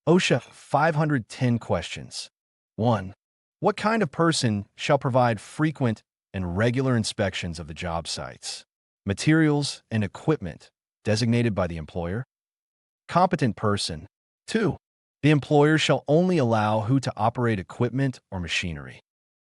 OSHA 510 questions. 1. What kind of person shall provide frequent and regular inspections of the job sites, materials, and equipment designated by the employer? Competent person. 2. The employer shall only allow who to operate equipment or machinery.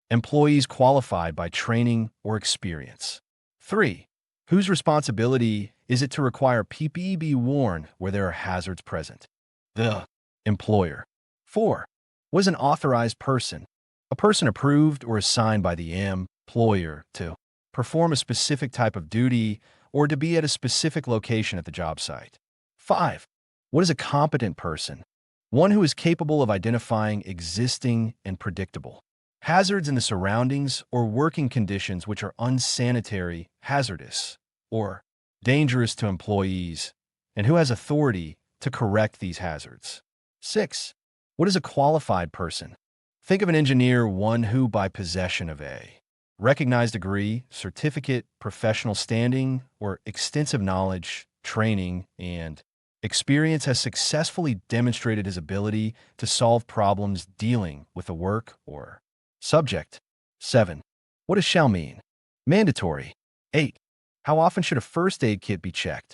Employees qualified by training or experience. 3. Whose responsibility is it to require PPE be worn where there are hazards present? The employer. 4. Was an authorized person, a person approved or assigned by the employer to perform a specific type of duty or to be at a specific location at the job site. 5. What is a competent person? One who is capable of identifying existing and predictable hazards in the surroundings or working conditions which are unsanitary, hazardous, or dangerous to employees, and who has authority to correct these hazards. 6. What is a qualified person? Think of an engineer, one who, by possession of a recognized degree, certificate, professional standing, or extensive knowledge, training, and experience, has successfully demonstrated his ability to solve problems dealing with the work or subject. 7. What does shall mean? Mandatory. 8. How often should a first aid kit be checked?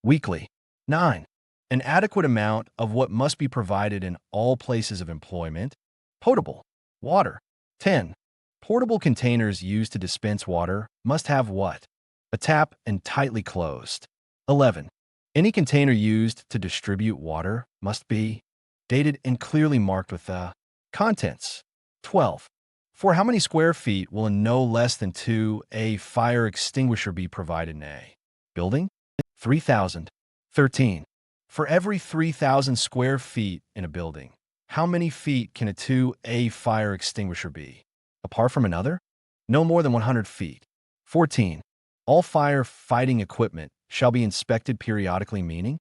Weekly. 9. An adequate amount of what must be provided in all places of employment. Potable water. 10. Portable containers used to dispense water must have what? A tap and tightly closed. 11. Any container used to distribute water must be dated and clearly marked with the contents. 12. For how many square feet will a no less than 2 fire extinguisher be provided in a building? 3,000. 13. For every 3,000 square feet in a building, how many feet can a 2 fire extinguisher be? Apart from another? No more than 100 feet. 14. All fire fighting equipment shall be inspected periodically, meaning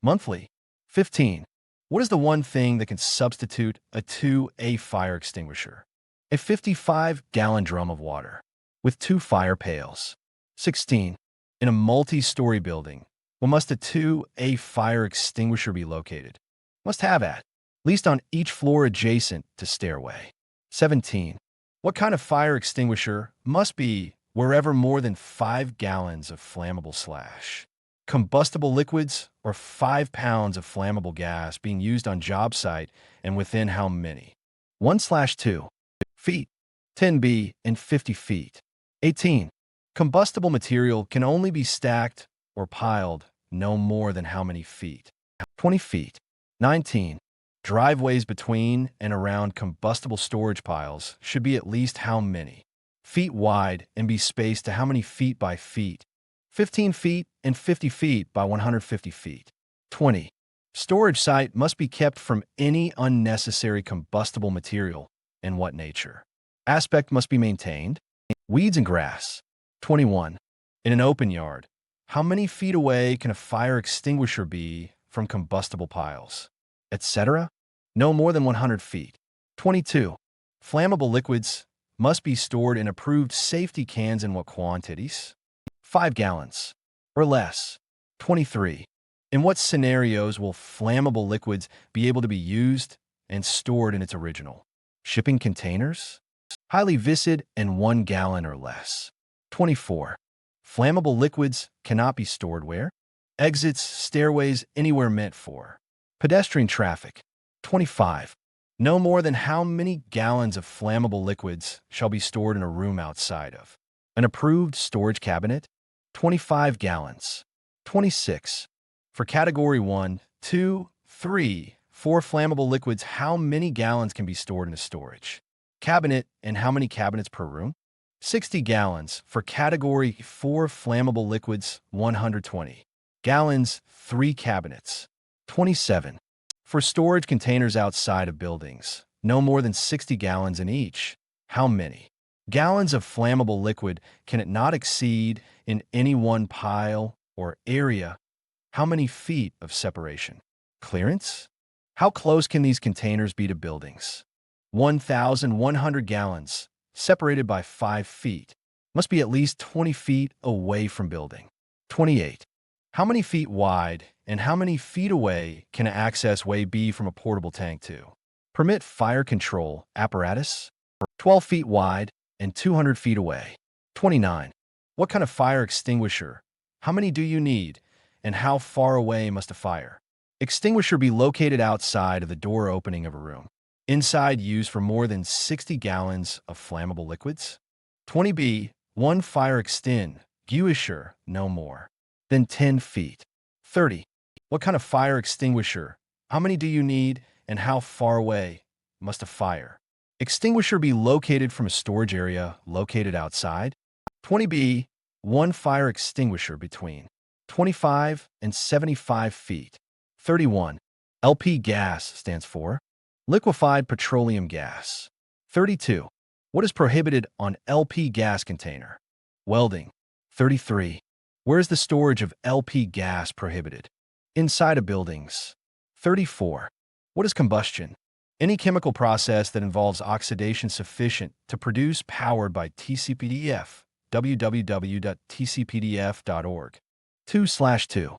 monthly. 15. What is the one thing that can substitute a 2 fire extinguisher? A 55-gallon drum of water with 2 fire pails. 16. In a multi-story building, where must a 2 fire extinguisher be located? Must have at least on each floor adjacent to stairway. 17. What kind of fire extinguisher must be wherever more than 5 gallons of flammable / combustible liquids or 5 pounds of flammable gas being used on job site, and within how many? 1/2 feet, 10 and 50 feet. 18. Combustible material can only be stacked or piled no more than how many feet? 20 feet. 19. Driveways between and around combustible storage piles should be at least how many feet wide and be spaced to how many feet by feet? 15 feet and 50 feet by 150 feet. 20. Storage site must be kept from any unnecessary combustible material, and what nature? Aspect must be maintained. Weeds and grass. 21. In an open yard, how many feet away can a fire extinguisher be from combustible piles, etc.? No more than 100 feet. 22. Flammable liquids must be stored in approved safety cans in what quantities? 5 gallons or less. 23. In what scenarios will flammable liquids be able to be used and stored in its original shipping containers? Highly viscid and 1 gallon or less. 24. Flammable liquids cannot be stored where? Exits, stairways, anywhere meant for pedestrian traffic. 25. No more than how many gallons of flammable liquids shall be stored in a room outside of an approved storage cabinet? 25 gallons. 26. For category 1, 2, 3, 4 flammable liquids, how many gallons can be stored in a storage cabinet, and how many cabinets per room? 60 gallons. For category 4 flammable liquids, 120 gallons, 3 cabinets. 27. For storage containers outside of buildings, no more than 60 gallons in each. How many gallons of flammable liquid can it not exceed in any one pile or area? How many feet of separation? Clearance? How close can these containers be to buildings? 1,100 gallons, separated by 5 feet, must be at least 20 feet away from building. 28. How many feet wide and how many feet away can an access way be from a portable tank to? Permit fire control apparatus, 12 feet wide and 200 feet away. 29. What kind of fire extinguisher? How many do you need, and how far away must a fire extinguisher be located outside of the door opening of a room? Inside, used for more than 60 gallons of flammable liquids? 20b. One fire extinguisher, no more than 10 feet. 30. What kind of fire extinguisher? How many do you need, and how far away must a fire extinguisher be located from a storage area located outside? 20b. One fire extinguisher between 25 and 75 feet. 31. LP gas stands for liquefied petroleum gas. 32. What is prohibited on LP gas container? Welding. 33. Where is the storage of LP gas prohibited? Inside of buildings. 34. What is combustion? Any chemical process that involves oxidation sufficient to produce powered by TCPDF. www.tcpdf.org. 2/2.